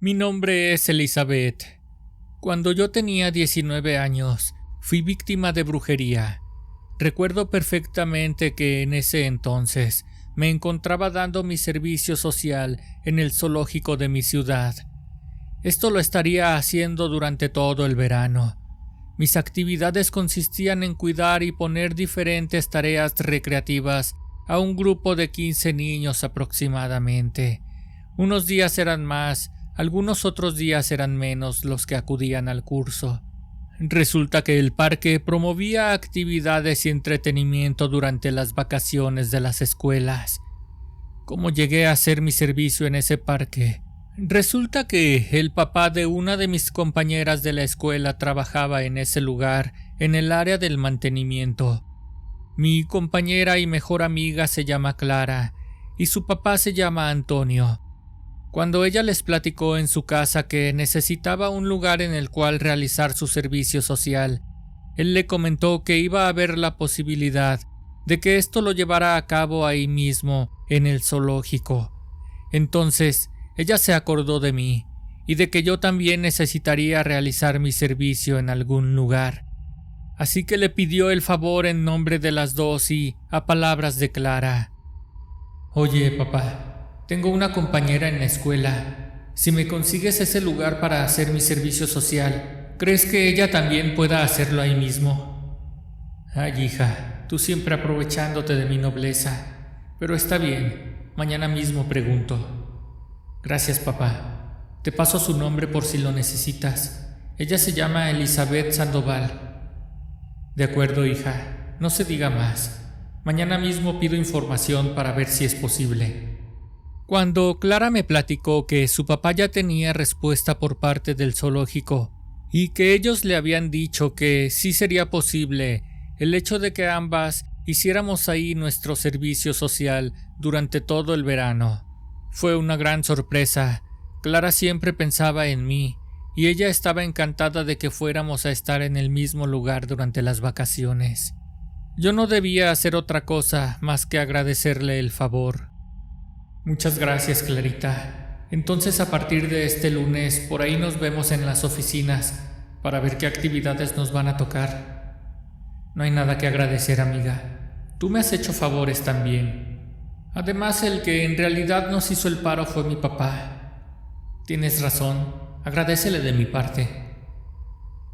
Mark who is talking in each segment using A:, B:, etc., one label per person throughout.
A: Mi nombre es Elizabeth. Cuando yo tenía 19 años, fui víctima de brujería. Recuerdo perfectamente que en ese entonces me encontraba dando mi servicio social en el zoológico de mi ciudad. Esto lo estaría haciendo durante todo el verano. Mis actividades consistían en cuidar y poner diferentes tareas recreativas a un grupo de 15 niños aproximadamente. Unos días eran más, algunos otros días eran menos los que acudían al curso. Resulta que el parque promovía actividades y entretenimiento durante las vacaciones de las escuelas. ¿Cómo llegué a hacer mi servicio en ese parque? Resulta que el papá de una de mis compañeras de la escuela trabajaba en ese lugar, en el área del mantenimiento. Mi compañera y mejor amiga se llama Clara, y su papá se llama Antonio. Cuando ella les platicó en su casa que necesitaba un lugar en el cual realizar su servicio social, él le comentó que iba a haber la posibilidad de que esto lo llevara a cabo ahí mismo, en el zoológico. Entonces, ella se acordó de mí y de que yo también necesitaría realizar mi servicio en algún lugar. Así que le pidió el favor en nombre de las dos y a palabras de Clara. «Oye, papá, tengo una compañera en la escuela. Si me consigues ese lugar para hacer mi servicio social, ¿crees que ella también pueda hacerlo ahí mismo?» «Ay, hija, tú siempre aprovechándote de mi nobleza. Pero está bien, mañana mismo pregunto». «Gracias, papá. Te paso su nombre por si lo necesitas. Ella se llama Elizabeth Sandoval». «De acuerdo, hija. No se diga más. Mañana mismo pido información para ver si es posible». Cuando Clara me platicó que su papá ya tenía respuesta por parte del zoológico y que ellos le habían dicho que sí sería posible el hecho de que ambas hiciéramos ahí nuestro servicio social durante todo el verano, fue una gran sorpresa. Clara siempre pensaba en mí y ella estaba encantada de que fuéramos a estar en el mismo lugar durante las vacaciones. Yo no debía hacer otra cosa más que agradecerle el favor. «Muchas gracias, Clarita. Entonces a partir de este lunes por ahí nos vemos en las oficinas para ver qué actividades nos van a tocar». «No hay nada que agradecer, amiga. Tú me has hecho favores también. Además, el que en realidad nos hizo el paro fue mi papá. Tienes razón, agradécele de mi parte».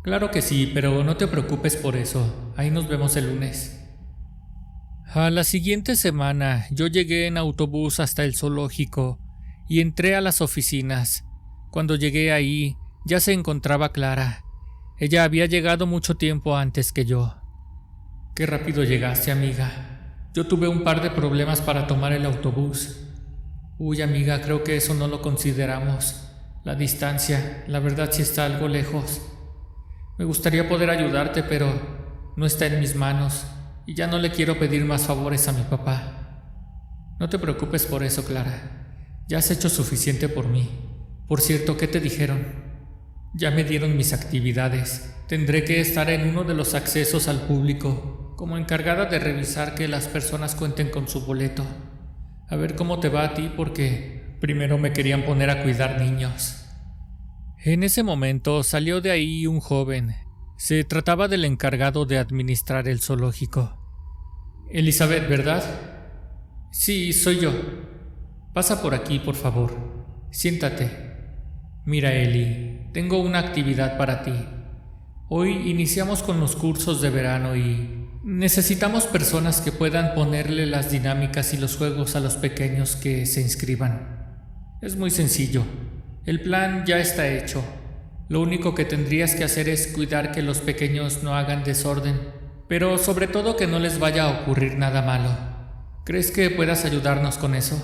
A: «Claro que sí, pero no te preocupes por eso. Ahí nos vemos el lunes». A la siguiente semana yo llegué en autobús hasta el zoológico y entré a las oficinas. Cuando llegué ahí, ya se encontraba Clara. Ella había llegado mucho tiempo antes que yo. «Qué rápido llegaste, amiga. Yo tuve un par de problemas para tomar el autobús». «Uy, amiga, creo que eso no lo consideramos. La distancia, la verdad sí está algo lejos. Me gustaría poder ayudarte, pero no está en mis manos. Y ya no le quiero pedir más favores a mi papá». «No te preocupes por eso, Clara. Ya has hecho suficiente por mí. Por cierto, ¿qué te dijeron?» «Ya me dieron mis actividades. Tendré que estar en uno de los accesos al público, como encargada de revisar que las personas cuenten con su boleto. A ver cómo te va a ti, porque primero me querían poner a cuidar niños». En ese momento salió de ahí un joven. Se trataba del encargado de administrar el zoológico. «Elizabeth, ¿verdad?» «Sí, soy yo. Pasa por aquí, por favor. Siéntate. Mira, Eli, tengo una actividad para ti. Hoy iniciamos con los cursos de verano y necesitamos personas que puedan ponerle las dinámicas y los juegos a los pequeños que se inscriban. Es muy sencillo. El plan ya está hecho. Lo único que tendrías que hacer es cuidar que los pequeños no hagan desorden, pero sobre todo que no les vaya a ocurrir nada malo. ¿Crees que puedas ayudarnos con eso?»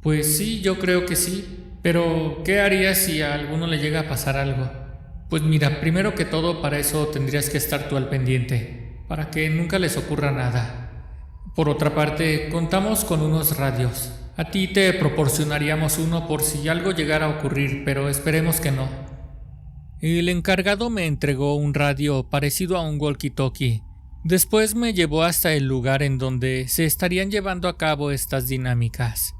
A: «Pues sí, yo creo que sí. Pero, ¿qué harías si a alguno le llega a pasar algo?» «Pues mira, primero que todo para eso tendrías que estar tú al pendiente, para que nunca les ocurra nada. Por otra parte, contamos con unos radios. A ti te proporcionaríamos uno por si algo llegara a ocurrir, pero esperemos que no». El encargado me entregó un radio parecido a un walkie-talkie. Después me llevó hasta el lugar en donde se estarían llevando a cabo estas dinámicas.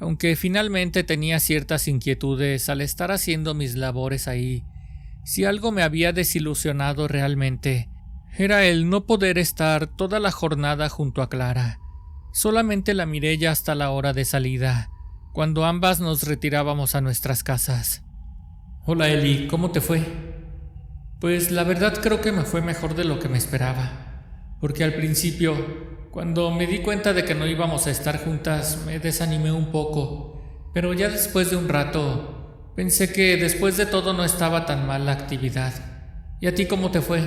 A: aunque finalmente tenía ciertas inquietudes al estar haciendo mis labores ahí. Si algo me había desilusionado realmente, era el no poder estar toda la jornada junto a Clara. Solamente la miré ya hasta la hora de salida, cuando ambas nos retirábamos a nuestras casas. Hola Eli, ¿cómo te fue? Pues la verdad creo que me fue mejor de lo que me esperaba, porque al principio, cuando me di cuenta de que no íbamos a estar juntas, me desanimé un poco, pero ya después de un rato, pensé que después de todo no estaba tan mal la actividad. ¿Y a ti cómo te fue?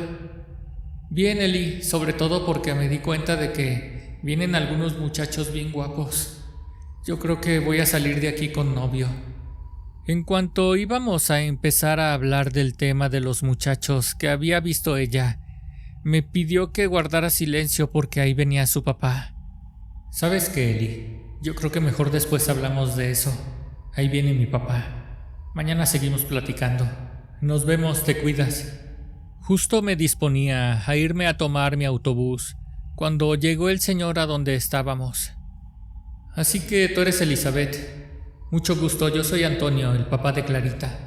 A: Bien Eli, sobre todo porque me di cuenta de que vienen algunos muchachos bien guapos. Yo creo que voy a salir de aquí con novio. En cuanto íbamos a empezar a hablar del tema de los muchachos que había visto ella, me pidió que guardara silencio porque ahí venía su papá. ¿Sabes qué, Eli? Yo creo que mejor después hablamos de eso. Ahí viene mi papá. Mañana seguimos platicando. Nos vemos, te cuidas. Justo me disponía a irme a tomar mi autobús cuando llegó el señor a donde estábamos. Así que tú eres Elizabeth. Mucho gusto, yo soy Antonio, el papá de Clarita.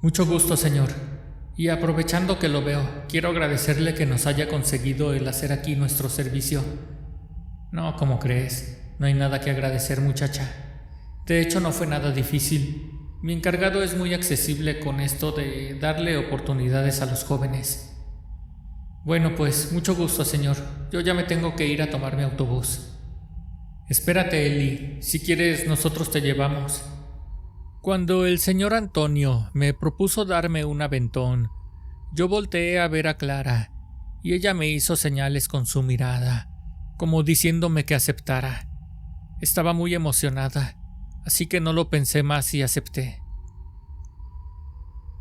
A: Mucho gusto, señor. Y aprovechando que lo veo, quiero agradecerle que nos haya conseguido el hacer aquí nuestro servicio. No, ¿cómo crees? No hay nada que agradecer, muchacha. De hecho, no fue nada difícil. Mi encargado es muy accesible con esto de darle oportunidades a los jóvenes. Bueno, pues, mucho gusto, señor. Yo ya me tengo que ir a tomar mi autobús. Espérate, Eli. Si quieres, nosotros te llevamos. Cuando el señor Antonio me propuso darme un aventón, yo volteé a ver a Clara y ella me hizo señales con su mirada, como diciéndome que aceptara. Estaba muy emocionada, así que no lo pensé más y acepté.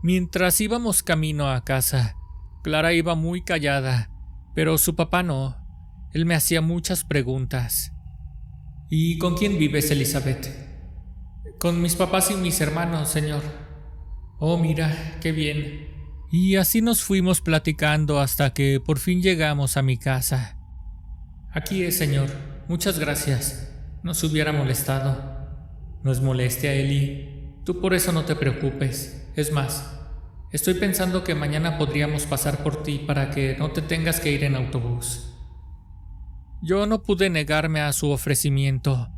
A: Mientras íbamos camino a casa, Clara iba muy callada, pero su papá no. Él me hacía muchas preguntas. ¿Y con quién vives, Elizabeth? Con mis papás y mis hermanos, señor. Oh, mira, qué bien. Y así nos fuimos platicando hasta que por fin llegamos a mi casa. Aquí es, señor. Muchas gracias. No se hubiera molestado. No es molestia, Eli. Tú por eso no te preocupes. Es más, estoy pensando que mañana podríamos pasar por ti para que no te tengas que ir en autobús. Yo no pude negarme a su ofrecimiento,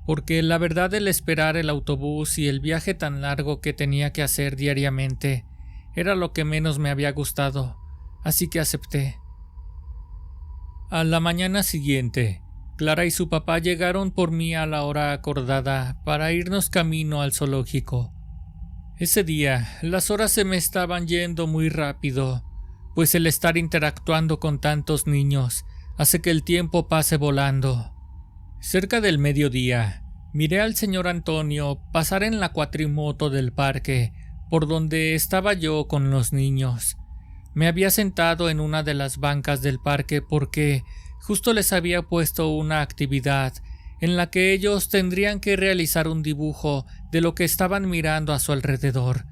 A: porque la verdad el esperar el autobús y el viaje tan largo que tenía que hacer diariamente era lo que menos me había gustado, así que acepté. A la mañana siguiente, Clara y su papá llegaron por mí a la hora acordada para irnos camino al zoológico. Ese día, las horas se me estaban yendo muy rápido, pues el estar interactuando con tantos niños hace que el tiempo pase volando. Cerca del mediodía, miré al señor Antonio pasar en la cuatrimoto del parque, por donde estaba yo con los niños. Me había sentado en una de las bancas del parque porque justo les había puesto una actividad en la que ellos tendrían que realizar un dibujo de lo que estaban mirando a su alrededor.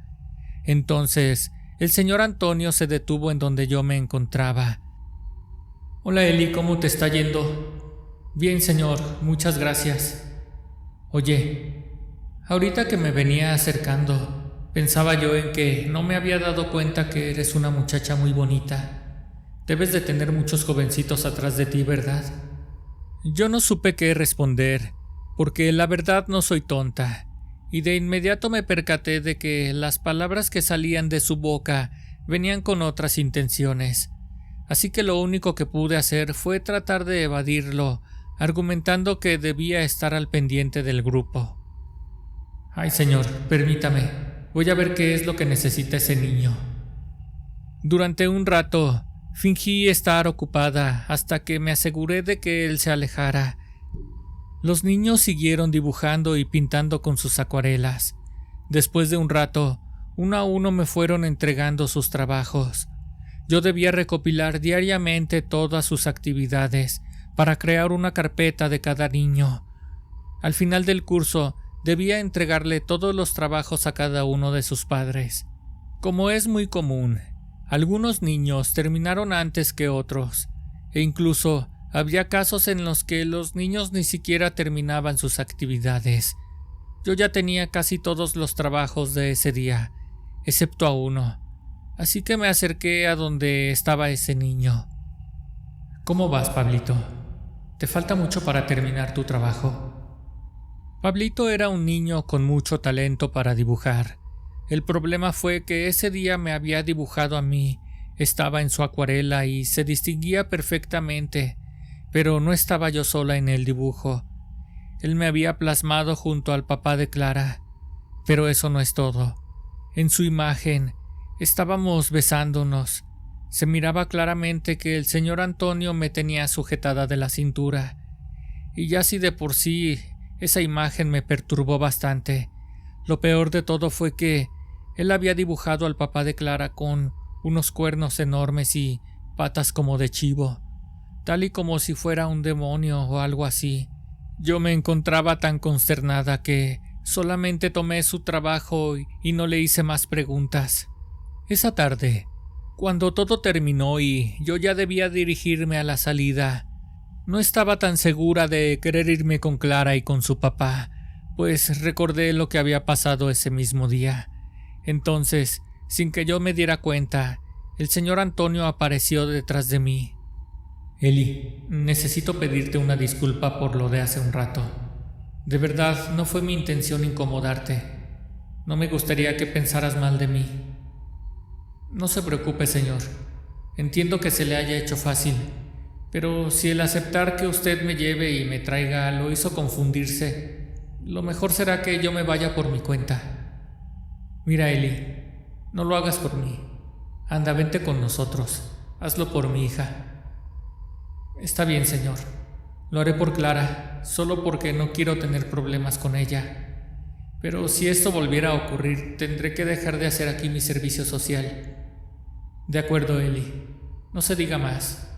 A: Entonces, el señor Antonio se detuvo en donde yo me encontraba. Hola Eli, ¿cómo te está yendo? Bien, señor, muchas gracias. Oye, ahorita que me venía acercando, pensaba yo en que no me había dado cuenta que eres una muchacha muy bonita. Debes de tener muchos jovencitos atrás de ti, ¿verdad? Yo no supe qué responder, porque la verdad no soy tonta, y de inmediato me percaté de que las palabras que salían de su boca venían con otras intenciones. Así que lo único que pude hacer fue tratar de evadirlo, argumentando que debía estar al pendiente del grupo. Ay, señor, permítame. Voy a ver qué es lo que necesita ese niño. Durante un rato, fingí estar ocupada hasta que me aseguré de que él se alejara. Los niños siguieron dibujando y pintando con sus acuarelas. Después de un rato, uno a uno me fueron entregando sus trabajos. Yo debía recopilar diariamente todas sus actividades para crear una carpeta de cada niño. Al final del curso, debía entregarle todos los trabajos a cada uno de sus padres. Como es muy común, algunos niños terminaron antes que otros, e incluso Había casos en los que los niños ni siquiera terminaban sus actividades. Yo ya tenía casi todos los trabajos de ese día, excepto a uno, así que me acerqué a donde estaba ese niño. ¿Cómo vas, Pablito? ¿Te falta mucho para terminar tu trabajo? Pablito era un niño con mucho talento para dibujar. El problema fue que ese día me había dibujado a mí. Estaba en su acuarela y se distinguía perfectamente, pero no estaba yo sola en el dibujo. Él me había plasmado junto al papá de Clara, pero eso no es todo. En su imagen estábamos besándonos. Se miraba claramente que el señor Antonio me tenía sujetada de la cintura, y ya si de por sí esa imagen me perturbó bastante, lo peor de todo fue que él había dibujado al papá de Clara con unos cuernos enormes y patas como de chivo, tal y como si fuera un demonio o algo así. Yo me encontraba tan consternada que solamente tomé su trabajo y no le hice más preguntas. Esa tarde, cuando todo terminó y yo ya debía dirigirme a la salida, no estaba tan segura de querer irme con Clara y con su papá, pues recordé lo que había pasado ese mismo día. Entonces, sin que yo me diera cuenta, el señor Antonio apareció detrás de mí. Eli, necesito pedirte una disculpa por lo de hace un rato. De verdad, no fue mi intención incomodarte. No me gustaría que pensaras mal de mí. No se preocupe, señor. Entiendo que se le haya hecho fácil, pero si el aceptar que usted me lleve y me traiga lo hizo confundirse, lo mejor será que yo me vaya por mi cuenta. Mira, Eli, no lo hagas por mí. Anda, vente con nosotros. Hazlo por mi hija. Está bien, señor. Lo haré por Clara, solo porque no quiero tener problemas con ella. Pero si esto volviera a ocurrir, tendré que dejar de hacer aquí mi servicio social. De acuerdo, Eli. No se diga más.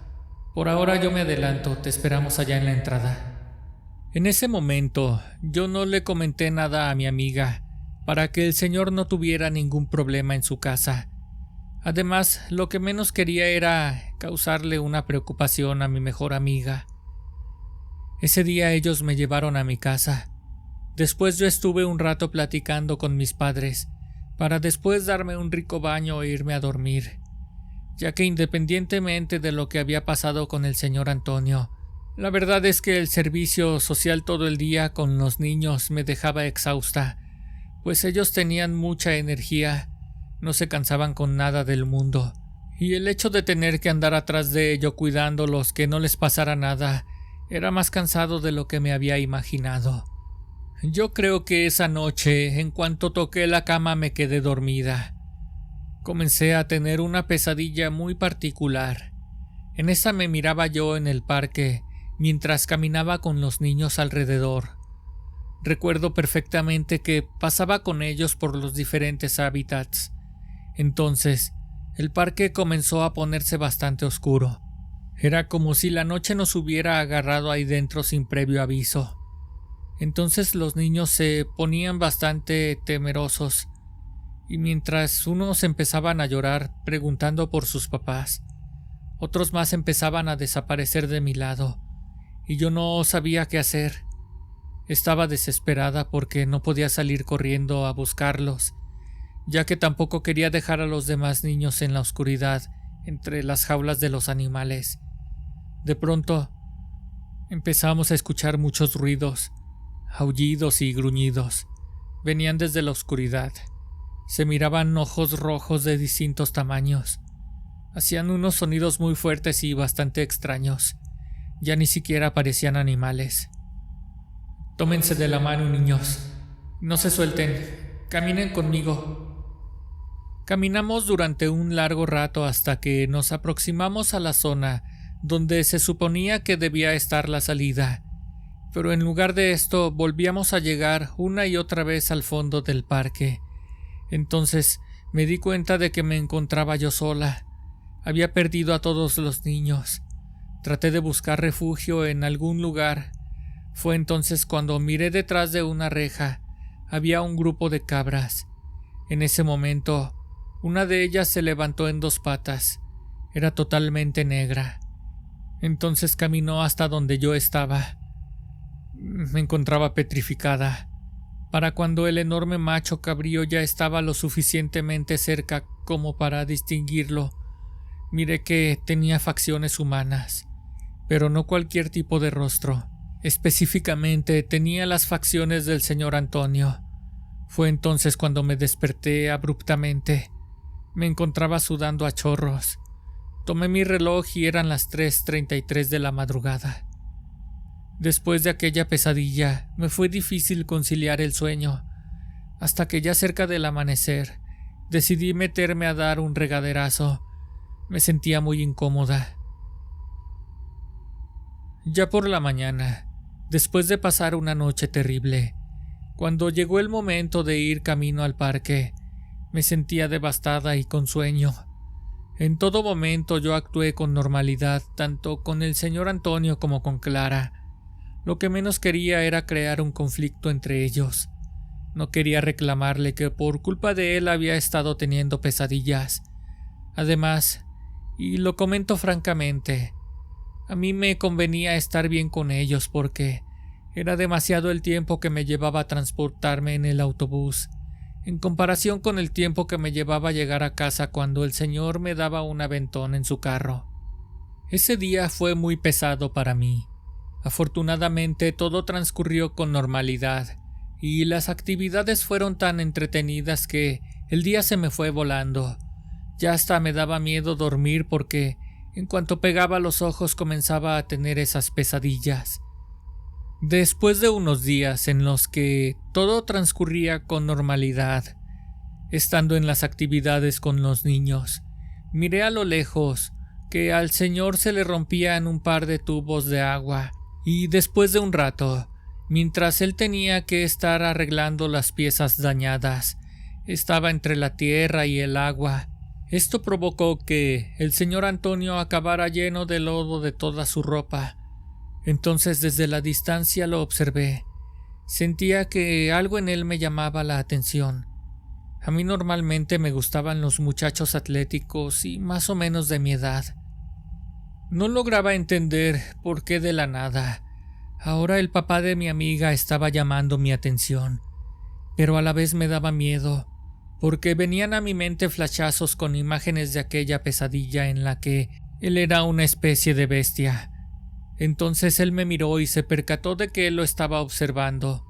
A: Por ahora yo me adelanto, te esperamos allá en la entrada. En ese momento, yo no le comenté nada a mi amiga, para que el señor no tuviera ningún problema en su casa. Además, lo que menos quería era causarle una preocupación a mi mejor amiga. Ese día ellos me llevaron a mi casa. Después yo estuve un rato platicando con mis padres, para después darme un rico baño e irme a dormir, ya que independientemente de lo que había pasado con el señor Antonio, la verdad es que el servicio social todo el día con los niños me dejaba exhausta, pues ellos tenían mucha energía, no se cansaban con nada del mundo, y el hecho de tener que andar atrás de ello cuidándolos que no les pasara nada era más cansado de lo que me había imaginado. Yo creo que esa noche, en cuanto toqué la cama, me quedé dormida. Comencé a tener una pesadilla muy particular. En esa me miraba yo en el parque, mientras caminaba con los niños alrededor. Recuerdo perfectamente que pasaba con ellos por los diferentes hábitats. Entonces, el parque comenzó a ponerse bastante oscuro. Era como si la noche nos hubiera agarrado ahí dentro sin previo aviso. Entonces los niños se ponían bastante temerosos, y mientras unos empezaban a llorar preguntando por sus papás, otros más empezaban a desaparecer de mi lado, y yo no sabía qué hacer. Estaba desesperada porque no podía salir corriendo a buscarlos, ya que tampoco quería dejar a los demás niños en la oscuridad entre las jaulas de los animales. De pronto, empezamos a escuchar muchos ruidos, aullidos y gruñidos. Venían desde la oscuridad. Se miraban ojos rojos de distintos tamaños. Hacían unos sonidos muy fuertes y bastante extraños. Ya ni siquiera parecían animales. Tómense de la mano, niños. No se suelten. Caminen conmigo. Caminamos durante un largo rato hasta que nos aproximamos a la zona donde se suponía que debía estar la salida, pero en lugar de esto volvíamos a llegar una y otra vez al fondo del parque. Entonces me di cuenta de que me encontraba yo sola. Había perdido a todos los niños. Traté de buscar refugio en algún lugar. Fue entonces cuando miré detrás de una reja. Había un grupo de cabras. En ese momento, una de ellas se levantó en dos patas. Era totalmente negra. Entonces caminó hasta donde yo estaba. Me encontraba petrificada. Para cuando el enorme macho cabrío ya estaba lo suficientemente cerca como para distinguirlo, miré que tenía facciones humanas, pero no cualquier tipo de rostro. Específicamente tenía las facciones del señor Antonio. Fue entonces cuando me desperté abruptamente. Me encontraba sudando a chorros. Tomé mi reloj y eran las 3:33 de la madrugada. Después de aquella pesadilla, me fue difícil conciliar el sueño, hasta que ya cerca del amanecer, decidí meterme a dar un regaderazo. Me sentía muy incómoda. Ya por la mañana, después de pasar una noche terrible, cuando llegó el momento de ir camino al parque, me sentía devastada y con sueño. En todo momento yo actué con normalidad, tanto con el señor Antonio como con Clara. Lo que menos quería era crear un conflicto entre ellos. No quería reclamarle que por culpa de él había estado teniendo pesadillas. Además, y lo comento francamente, a mí me convenía estar bien con ellos porque era demasiado el tiempo que me llevaba a transportarme en el autobús, en comparación con el tiempo que me llevaba a llegar a casa cuando el señor me daba un aventón en su carro. Ese día fue muy pesado para mí. Afortunadamente todo transcurrió con normalidad y las actividades fueron tan entretenidas que el día se me fue volando. Ya hasta me daba miedo dormir porque en cuanto pegaba los ojos comenzaba a tener esas pesadillas. Después de unos días en los que todo transcurría con normalidad, estando en las actividades con los niños, miré a lo lejos que al señor se le rompían un par de tubos de agua y después de un rato, mientras él tenía que estar arreglando las piezas dañadas, estaba entre la tierra y el agua. Esto provocó que el señor Antonio acabara lleno de lodo de toda su ropa. Entonces desde la distancia lo observé. Sentía que algo en él me llamaba la atención. A mí normalmente me gustaban los muchachos atléticos y más o menos de mi edad. No lograba entender por qué de la nada ahora el papá de mi amiga estaba llamando mi atención, pero a la vez me daba miedo, porque venían a mi mente flashazos con imágenes de aquella pesadilla en la que él era una especie de bestia. Entonces él me miró y se percató de que él lo estaba observando.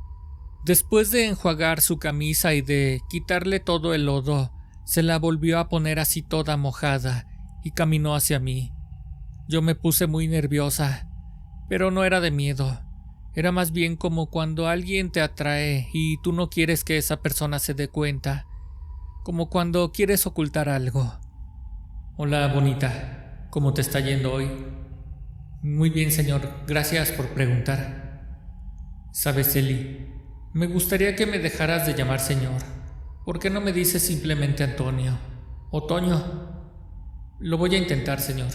A: Después de enjuagar su camisa y de quitarle todo el lodo, se la volvió a poner así toda mojada y caminó hacia mí. Yo me puse muy nerviosa, pero no era de miedo. Era más bien como cuando alguien te atrae y tú no quieres que esa persona se dé cuenta, como cuando quieres ocultar algo. Hola, bonita. ¿Cómo te está yendo hoy? Muy bien, señor. Gracias por preguntar. Sabes, Eli, me gustaría que me dejaras de llamar señor. ¿Por qué no me dices simplemente Antonio? ¿O Toño? Lo voy a intentar, señor.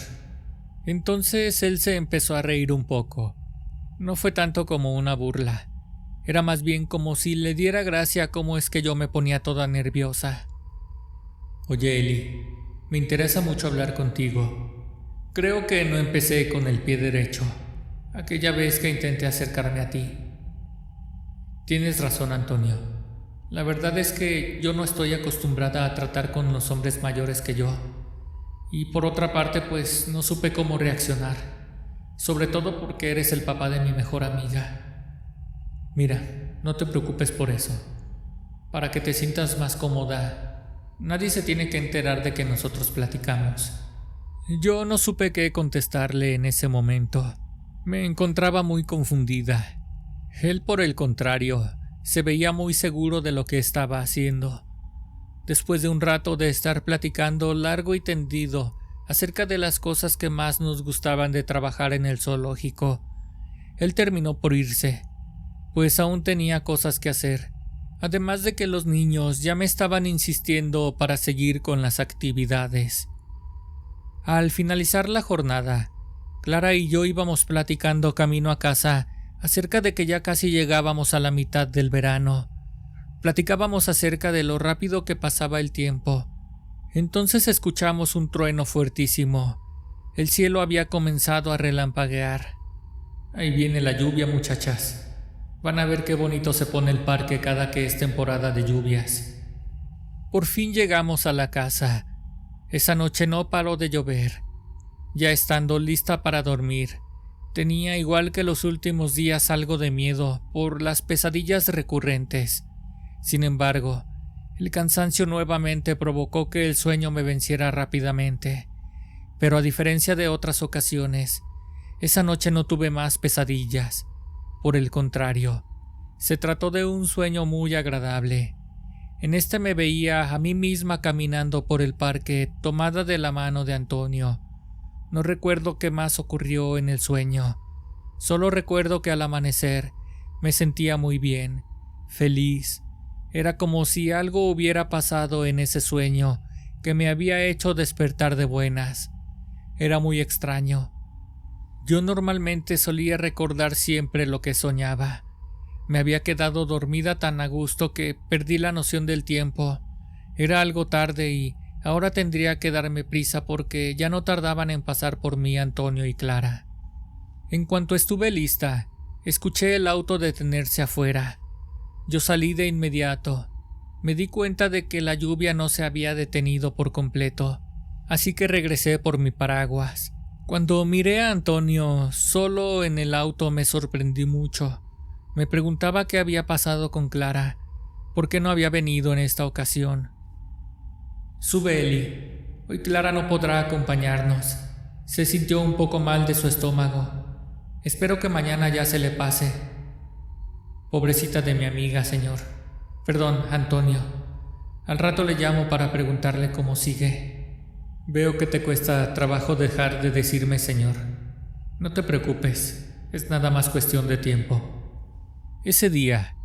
A: Entonces él se empezó a reír un poco. No fue tanto como una burla. Era más bien como si le diera gracia cómo es que yo me ponía toda nerviosa. Oye, Eli, me interesa mucho hablar contigo. Creo que no empecé con el pie derecho, aquella vez que intenté acercarme a ti. Tienes razón, Antonio. La verdad es que yo no estoy acostumbrada a tratar con los hombres mayores que yo. Y por otra parte, pues no supe cómo reaccionar, sobre todo porque eres el papá de mi mejor amiga. Mira, no te preocupes por eso. Para que te sientas más cómoda, nadie se tiene que enterar de que nosotros platicamos. Yo no supe qué contestarle en ese momento. Me encontraba muy confundida. Él, por el contrario, se veía muy seguro de lo que estaba haciendo. Después de un rato de estar platicando largo y tendido acerca de las cosas que más nos gustaban de trabajar en el zoológico, él terminó por irse, pues aún tenía cosas que hacer, además de que los niños ya me estaban insistiendo para seguir con las actividades. Al finalizar la jornada, Clara y yo íbamos platicando camino a casa acerca de que ya casi llegábamos a la mitad del verano. Platicábamos acerca de lo rápido que pasaba el tiempo. Entonces escuchamos un trueno fuertísimo. El cielo había comenzado a relampaguear. Ahí viene la lluvia, muchachas. Van a ver qué bonito se pone el parque cada que es temporada de lluvias. Por fin llegamos a la casa. Esa noche no paró de llover. Ya estando lista para dormir, tenía, igual que los últimos días, algo de miedo por las pesadillas recurrentes. Sin embargo, el cansancio nuevamente provocó que el sueño me venciera rápidamente. Pero a diferencia de otras ocasiones, esa noche no tuve más pesadillas. Por el contrario, se trató de un sueño muy agradable. En este me veía a mí misma caminando por el parque, tomada de la mano de Antonio. No recuerdo qué más ocurrió en el sueño. Solo recuerdo que al amanecer me sentía muy bien, feliz. Era como si algo hubiera pasado en ese sueño que me había hecho despertar de buenas. Era muy extraño. Yo normalmente solía recordar siempre lo que soñaba. Me había quedado dormida tan a gusto que perdí la noción del tiempo. Era algo tarde y ahora tendría que darme prisa porque ya no tardaban en pasar por mí Antonio y Clara. En cuanto estuve lista, escuché el auto detenerse afuera. Yo salí de inmediato. Me di cuenta de que la lluvia no se había detenido por completo, así que regresé por mi paraguas. Cuando miré a Antonio solo en el auto me sorprendí mucho. Me preguntaba qué había pasado con Clara, por qué no había venido en esta ocasión. Sube, Eli. Hoy Clara no podrá acompañarnos. Se sintió un poco mal de su estómago. Espero que mañana ya se le pase. Pobrecita de mi amiga, señor. Perdón, Antonio. Al rato le llamo para preguntarle cómo sigue. Veo que te cuesta trabajo dejar de decirme señor. No te preocupes, es nada más cuestión de tiempo. Ese día,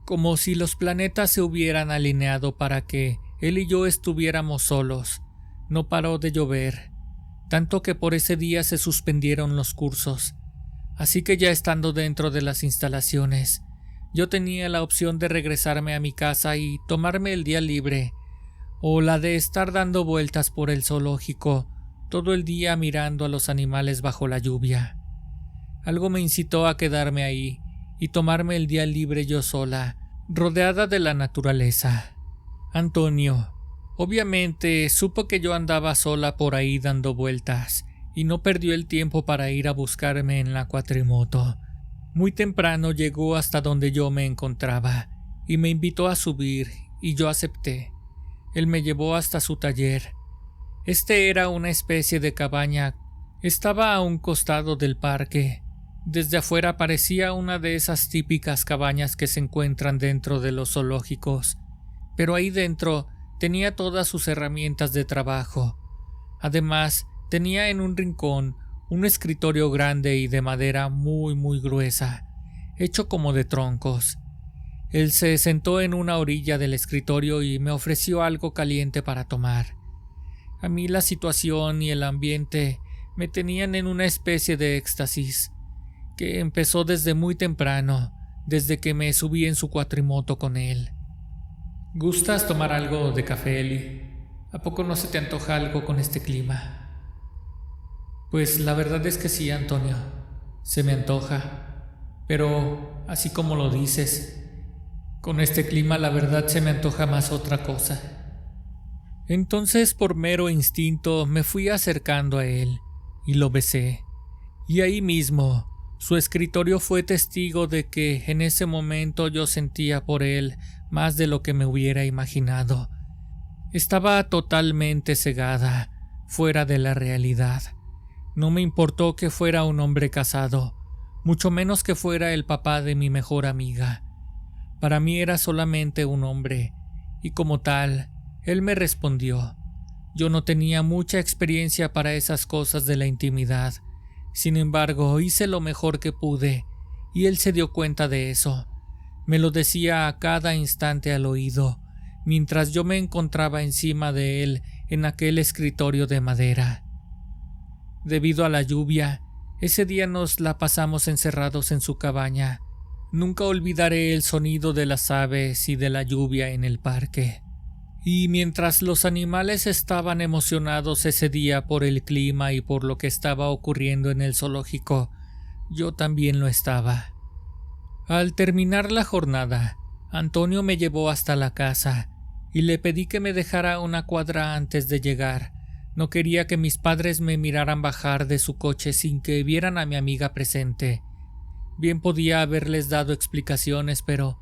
A: como si los planetas se hubieran alineado para que él y yo estuviéramos solos, no paró de llover, tanto que por ese día se suspendieron los cursos. Así que ya estando dentro de las instalaciones, yo tenía la opción de regresarme a mi casa y tomarme el día libre, o la de estar dando vueltas por el zoológico todo el día mirando a los animales bajo la lluvia. Algo me incitó a quedarme ahí y tomarme el día libre yo sola, rodeada de la naturaleza. Antonio, obviamente, supo que yo andaba sola por ahí dando vueltas y no perdió el tiempo para ir a buscarme en la cuatrimoto. Muy temprano llegó hasta donde yo me encontraba y me invitó a subir y yo acepté. Él me llevó hasta su taller. Este era una especie de cabaña. Estaba a un costado del parque. Desde afuera parecía una de esas típicas cabañas que se encuentran dentro de los zoológicos, pero ahí dentro tenía todas sus herramientas de trabajo. Además, tenía en un rincón un escritorio grande y de madera muy gruesa, hecho como de troncos. Él se sentó en una orilla del escritorio y me ofreció algo caliente para tomar. A mí la situación y el ambiente me tenían en una especie de éxtasis, que empezó desde muy temprano, desde que me subí en su cuatrimoto con él. ¿Gustas tomar algo de café, Eli? ¿A poco no se te antoja algo con este clima? Pues la verdad es que sí, Antonio, se me antoja, pero así como lo dices, con este clima la verdad se me antoja más otra cosa. Entonces por mero instinto me fui acercando a él y lo besé, y ahí mismo su escritorio fue testigo de que en ese momento yo sentía por él más de lo que me hubiera imaginado. Estaba totalmente cegada, fuera de la realidad. No me importó que fuera un hombre casado, mucho menos que fuera el papá de mi mejor amiga. Para mí era solamente un hombre, y como tal, él me respondió. Yo no tenía mucha experiencia para esas cosas de la intimidad. Sin embargo, hice lo mejor que pude, y él se dio cuenta de eso. Me lo decía a cada instante al oído, mientras yo me encontraba encima de él en aquel escritorio de madera. Debido a la lluvia, ese día nos la pasamos encerrados en su cabaña. Nunca olvidaré el sonido de las aves y de la lluvia en el parque. Y mientras los animales estaban emocionados ese día por el clima y por lo que estaba ocurriendo en el zoológico, yo también lo estaba. Al terminar la jornada, Antonio me llevó hasta la casa y le pedí que me dejara una cuadra antes de llegar. No quería que mis padres me miraran bajar de su coche sin que vieran a mi amiga presente. Bien podía haberles dado explicaciones, pero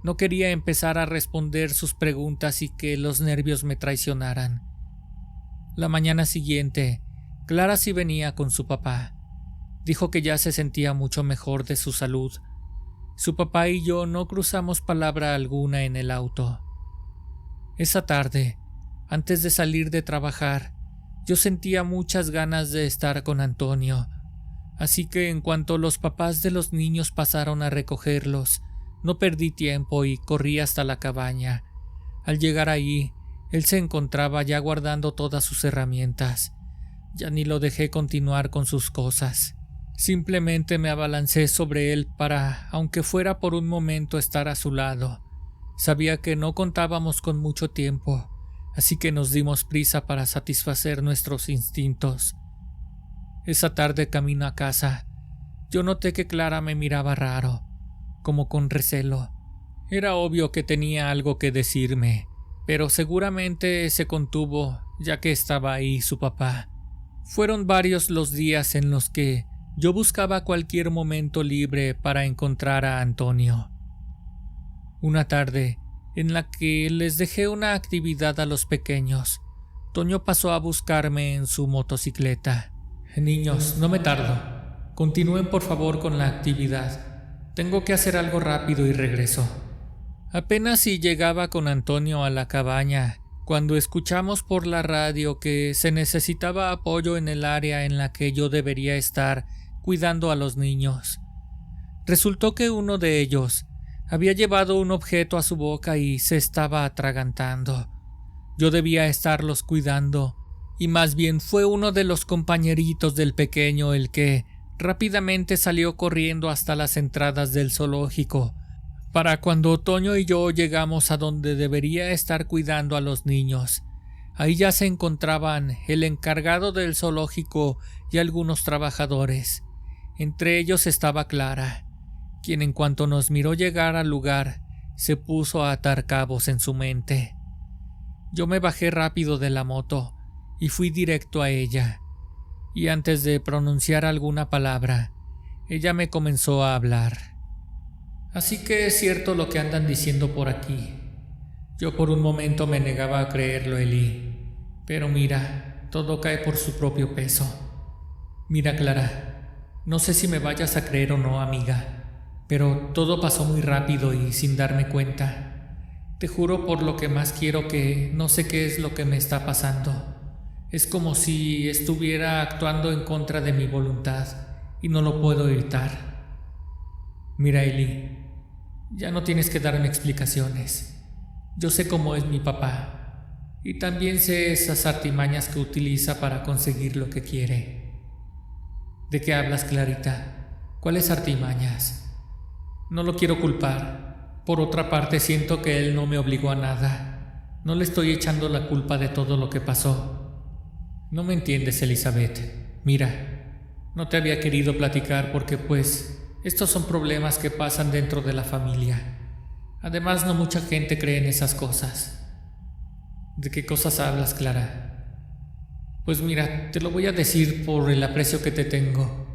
A: no quería empezar a responder sus preguntas y que los nervios me traicionaran. La mañana siguiente, Clara sí venía con su papá. Dijo que ya se sentía mucho mejor de su salud. Su papá y yo no cruzamos palabra alguna en el auto. Esa tarde, antes de salir de trabajar, yo sentía muchas ganas de estar con Antonio, así que en cuanto los papás de los niños pasaron a recogerlos, no perdí tiempo y corrí hasta la cabaña. Al llegar ahí, él se encontraba ya guardando todas sus herramientas. Ya ni lo dejé continuar con sus cosas. Simplemente me abalancé sobre él para, aunque fuera por un momento, estar a su lado. Sabía que no contábamos con mucho tiempo, así que nos dimos prisa para satisfacer nuestros instintos. Esa tarde camino a casa, yo noté que Clara me miraba raro, como con recelo. Era obvio que tenía algo que decirme, pero seguramente se contuvo ya que estaba ahí su papá. Fueron varios los días en los que yo buscaba cualquier momento libre para encontrar a Antonio. Una tarde, en la que les dejé una actividad a los pequeños, Toño pasó a buscarme en su motocicleta. Niños, no me tardo. Continúen por favor con la actividad. Tengo que hacer algo rápido y regreso. Apenas si llegaba con Antonio a la cabaña, cuando escuchamos por la radio que se necesitaba apoyo en el área en la que yo debería estar cuidando a los niños. Resultó que uno de ellos había llevado un objeto a su boca y se estaba atragantando. Yo debía estarlos cuidando, y más bien fue uno de los compañeritos del pequeño el que rápidamente salió corriendo hasta las entradas del zoológico, para cuando Toño y yo llegamos a donde debería estar cuidando a los niños. Ahí ya se encontraban el encargado del zoológico y algunos trabajadores. Entre ellos estaba Clara, quien en cuanto nos miró llegar al lugar, se puso a atar cabos en su mente. Yo me bajé rápido de la moto y fui directo a ella, y antes de pronunciar alguna palabra, ella me comenzó a hablar. Así que es cierto lo que andan diciendo por aquí. Yo por un momento me negaba a creerlo, Eli, pero mira, todo cae por su propio peso. Mira, Clara, no sé si me vayas a creer o no, amiga, pero todo pasó muy rápido y sin darme cuenta. Te juro por lo que más quiero que no sé qué es lo que me está pasando. Es como si estuviera actuando en contra de mi voluntad y no lo puedo evitar. Mira, Eli, ya no tienes que darme explicaciones. Yo sé cómo es mi papá y también sé esas artimañas que utiliza para conseguir lo que quiere. ¿De qué hablas, Clarita? ¿Cuáles artimañas? No lo quiero culpar. Por otra parte, siento que él no me obligó a nada. No le estoy echando la culpa de todo lo que pasó. No me entiendes, Elizabeth. Mira, no te había querido platicar porque, pues, estos son problemas que pasan dentro de la familia. Además, no mucha gente cree en esas cosas. ¿De qué cosas hablas, Clara? Pues mira, te lo voy a decir por el aprecio que te tengo.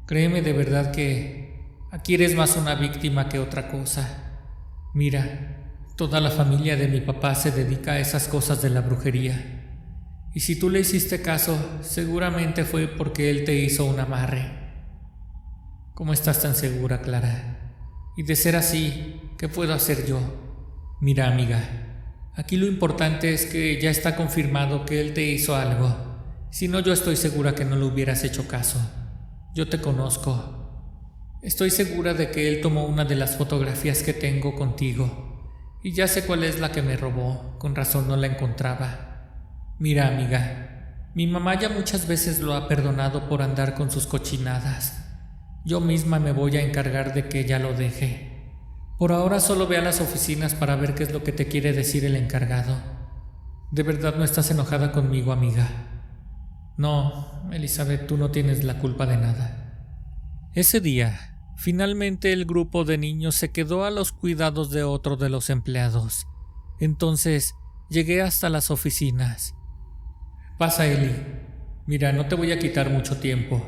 A: Créeme de verdad que aquí eres más una víctima que otra cosa. Mira, toda la familia de mi papá se dedica a esas cosas de la brujería. Y si tú le hiciste caso, seguramente fue porque él te hizo un amarre. ¿Cómo estás tan segura, Clara? Y de ser así, ¿qué puedo hacer yo? Mira, amiga, aquí lo importante es que ya está confirmado que él te hizo algo. Si no, yo estoy segura que no le hubieras hecho caso. Yo te conozco. Estoy segura de que él tomó una de las fotografías que tengo contigo. Y ya sé cuál es la que me robó. Con razón no la encontraba. Mira, amiga, mi mamá ya muchas veces lo ha perdonado por andar con sus cochinadas. Yo misma me voy a encargar de que ella lo deje. Por ahora solo ve a las oficinas para ver qué es lo que te quiere decir el encargado. ¿De verdad no estás enojada conmigo, amiga? No, Elizabeth, tú no tienes la culpa de nada. Ese día, finalmente el grupo de niños se quedó a los cuidados de otro de los empleados. Entonces, llegué hasta las oficinas. Pasa, Eli. Mira, no te voy a quitar mucho tiempo.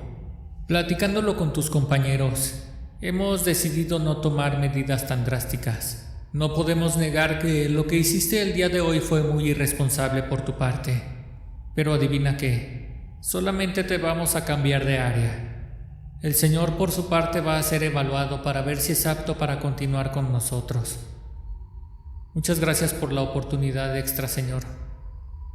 A: Platicándolo con tus compañeros, hemos decidido no tomar medidas tan drásticas. No podemos negar que lo que hiciste el día de hoy fue muy irresponsable por tu parte. Pero adivina qué, solamente te vamos a cambiar de área. El señor por su parte va a ser evaluado para ver si es apto para continuar con nosotros. Muchas gracias por la oportunidad extra, señor.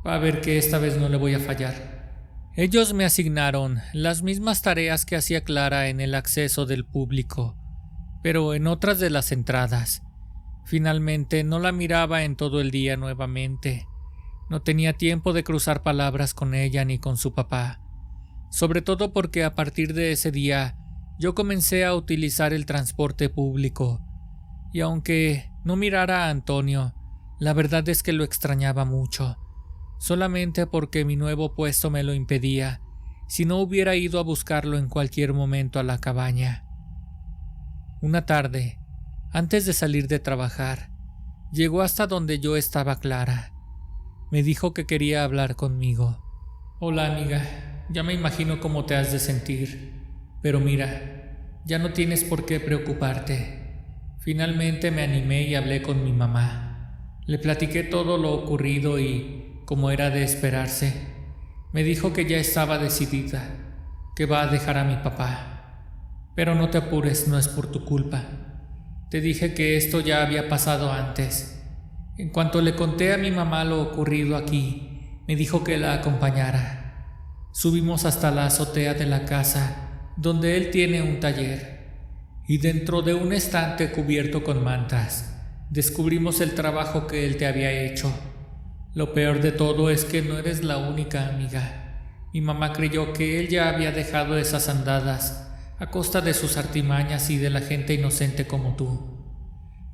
A: Va a ver que esta vez no le voy a fallar. Ellos me asignaron las mismas tareas que hacía Clara en el acceso del público, pero en otras de las entradas. Finalmente no la miraba en todo el día nuevamente. No tenía tiempo de cruzar palabras con ella ni con su papá, sobre todo porque a partir de ese día yo comencé a utilizar el transporte público, y aunque no mirara a Antonio, la verdad es que lo extrañaba mucho, solamente porque mi nuevo puesto me lo impedía, si no hubiera ido a buscarlo en cualquier momento a la cabaña. Una tarde, antes de salir de trabajar, llegó hasta donde yo estaba Clara. Me dijo que quería hablar conmigo. Hola, amiga, ya me imagino cómo te has de sentir, pero mira, ya no tienes por qué preocuparte. Finalmente me animé y hablé con mi mamá. Le platiqué todo lo ocurrido y, como era de esperarse, me dijo que ya estaba decidida, que va a dejar a mi papá. Pero no te apures, no es por tu culpa. Te dije que esto ya había pasado antes. En cuanto le conté a mi mamá lo ocurrido aquí, me dijo que la acompañara. Subimos hasta la azotea de la casa, donde él tiene un taller, y dentro de un estante cubierto con mantas, descubrimos el trabajo que él te había hecho. Lo peor de todo es que no eres la única, amiga. Mi mamá creyó que él ya había dejado esas andadas a costa de sus artimañas y de la gente inocente como tú.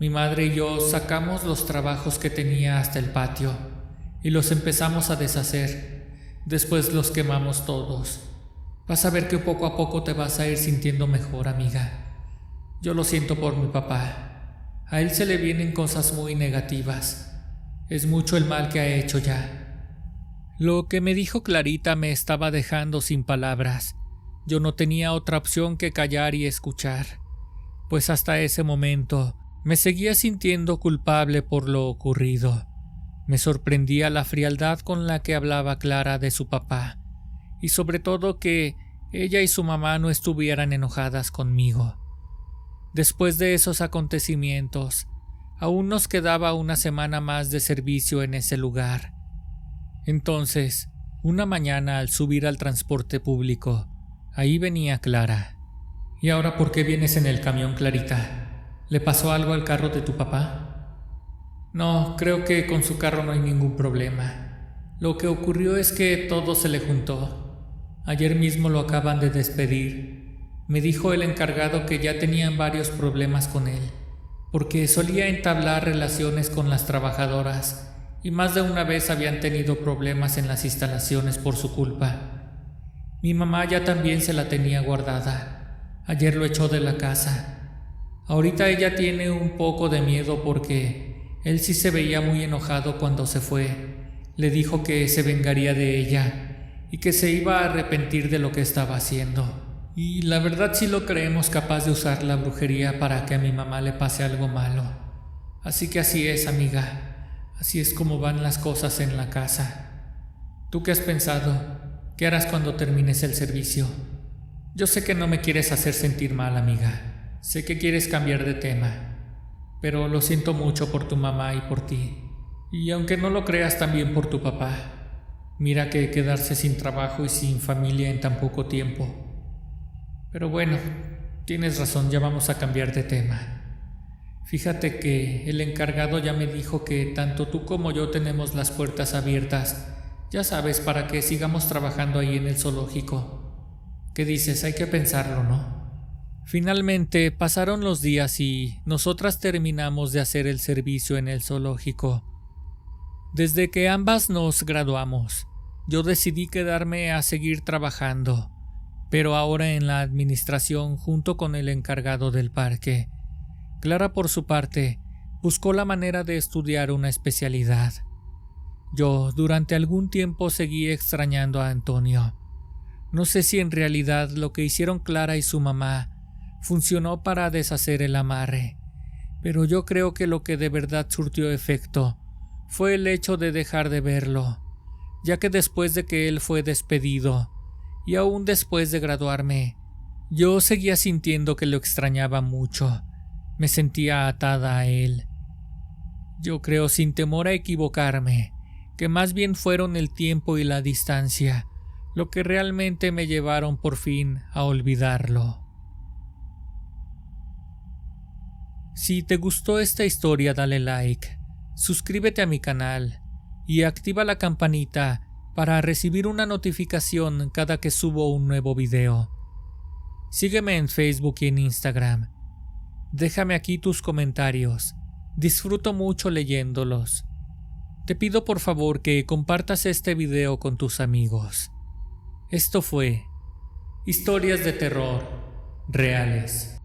A: Mi madre y yo sacamos los trabajos que tenía hasta el patio y los empezamos a deshacer. Después los quemamos todos. Vas a ver que poco a poco te vas a ir sintiendo mejor, amiga. Yo lo siento por mi papá. A él se le vienen cosas muy negativas. Es mucho el mal que ha hecho ya. Lo que me dijo Clarita me estaba dejando sin palabras. Yo no tenía otra opción que callar y escuchar, pues hasta ese momento me seguía sintiendo culpable por lo ocurrido. Me sorprendía la frialdad con la que hablaba Clara de su papá, y sobre todo que ella y su mamá no estuvieran enojadas conmigo. Después de esos acontecimientos, aún nos quedaba una semana más de servicio en ese lugar. Entonces, una mañana al subir al transporte público, ahí venía Clara. ¿Y ahora por qué vienes en el camión, Clarita? ¿Le pasó algo al carro de tu papá? No, creo que con su carro no hay ningún problema. Lo que ocurrió es que todo se le juntó. Ayer mismo lo acaban de despedir. Me dijo el encargado que ya tenían varios problemas con él, porque solía entablar relaciones con las trabajadoras y más de una vez habían tenido problemas en las instalaciones por su culpa. Mi mamá ya también se la tenía guardada. Ayer lo echó de la casa. Ahorita ella tiene un poco de miedo porque él sí se veía muy enojado cuando se fue. Le dijo que se vengaría de ella y que se iba a arrepentir de lo que estaba haciendo. Y la verdad sí lo creemos capaz de usar la brujería para que a mi mamá le pase algo malo. Así que así es, amiga. Así es como van las cosas en la casa. ¿Tú qué has pensado? ¿Qué harás cuando termines el servicio? Yo sé que no me quieres hacer sentir mal, amiga. Sé que quieres cambiar de tema, pero lo siento mucho por tu mamá y por ti. Y aunque no lo creas, también por tu papá. Mira que quedarse sin trabajo y sin familia en tan poco tiempo. Pero bueno, tienes razón, ya vamos a cambiar de tema. Fíjate que el encargado ya me dijo que tanto tú como yo tenemos las puertas abiertas, ya sabes, para que sigamos trabajando ahí en el zoológico. ¿Qué dices? Hay que pensarlo, ¿no? Finalmente pasaron los días y nosotras terminamos de hacer el servicio en el zoológico. Desde que ambas nos graduamos, yo decidí quedarme a seguir trabajando, pero ahora en la administración junto con el encargado del parque. Clara, por su parte, buscó la manera de estudiar una especialidad. Yo durante algún tiempo seguí extrañando a Antonio. No sé si en realidad lo que hicieron Clara y su mamá funcionó para deshacer el amarre, pero yo creo que lo que de verdad surtió efecto fue el hecho de dejar de verlo, ya que después de que él fue despedido, y aún después de graduarme, yo seguía sintiendo que lo extrañaba mucho. Me sentía atada a él. Yo creo, sin temor a equivocarme, que más bien fueron el tiempo y la distancia lo que realmente me llevaron por fin a olvidarlo. Si te gustó esta historia, dale like, suscríbete a mi canal y activa la campanita para recibir una notificación cada que subo un nuevo video. Sígueme en Facebook y en Instagram. Déjame aquí tus comentarios. Disfruto mucho leyéndolos. Te pido por favor que compartas este video con tus amigos. Esto fue Historias de Terror Reales.